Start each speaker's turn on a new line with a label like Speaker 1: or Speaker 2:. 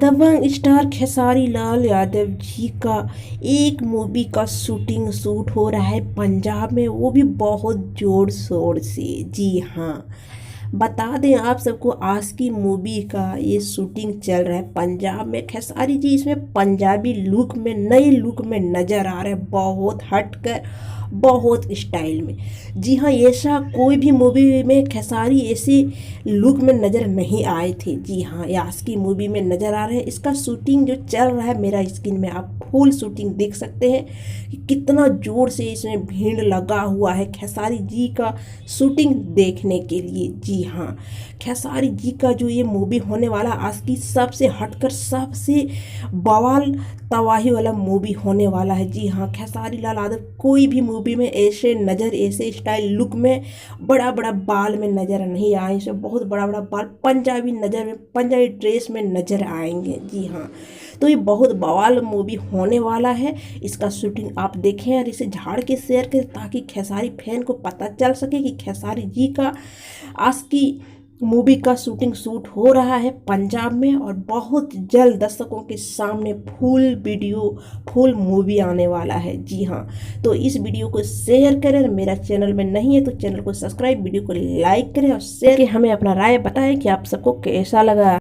Speaker 1: दबंग star Khesari Lal Yadav ji का एक movie का शूट हो रहा है पंजाब में, वो भी बहुत जोर शोर से। जी हाँ, बता दें आप सबको, आशिकी मूवी का ये शूटिंग चल रहा है पंजाब में। खेसारी जी इसमें पंजाबी लुक में, नए लुक में नजर आ रहे हैं, बहुत हटकर, बहुत स्टाइल में। जी हाँ, ऐसा कोई भी मूवी में खेसारी ऐसे लुक में नज़र नहीं आए थे। जी हाँ, ये आशिकी मूवी में नज़र आ रहे हैं। इसका शूटिंग जो चल रहा है, मेरा स्क्रीन में आप फुल शूटिंग देख सकते हैं कि कितना ज़ोर से इसमें भीड़ लगा हुआ है खेसारी जी का शूटिंग देखने के लिए। जी हाँ, खेसारी जी का जो ये मूवी होने वाला आशिकी, सबसे हटकर सबसे बवाल तबाही वाला मूवी होने वाला है। जी हाँ, खेसारी लाल यादव कोई भी मूवी में ऐसे नज़र, ऐसे स्टाइल लुक में, बड़ा बड़ा बाल में नज़र नहीं आए। इसमें बहुत बड़ा बड़ा बाल पंजाबी नज़र में, पंजाबी ड्रेस में नज़र आएंगे। जी हाँ, तो ये बहुत बवाल मूवी होने वाला है। इसका शूटिंग आप देखें और इसे झाड़ के शेयर करें, ताकि खेसारी फैन को पता चल सके कि खेसारी जी का आशिकी मूवी का शूट हो रहा है पंजाब में, और बहुत जल्द दर्शकों के सामने फुल वीडियो, फुल मूवी आने वाला है। जी हाँ, तो इस वीडियो को शेयर करें। मेरा चैनल में नहीं है तो चैनल को सब्सक्राइब, वीडियो को लाइक करें और शेयर करें। हमें अपना राय बताएं कि आप सबको कैसा लगा।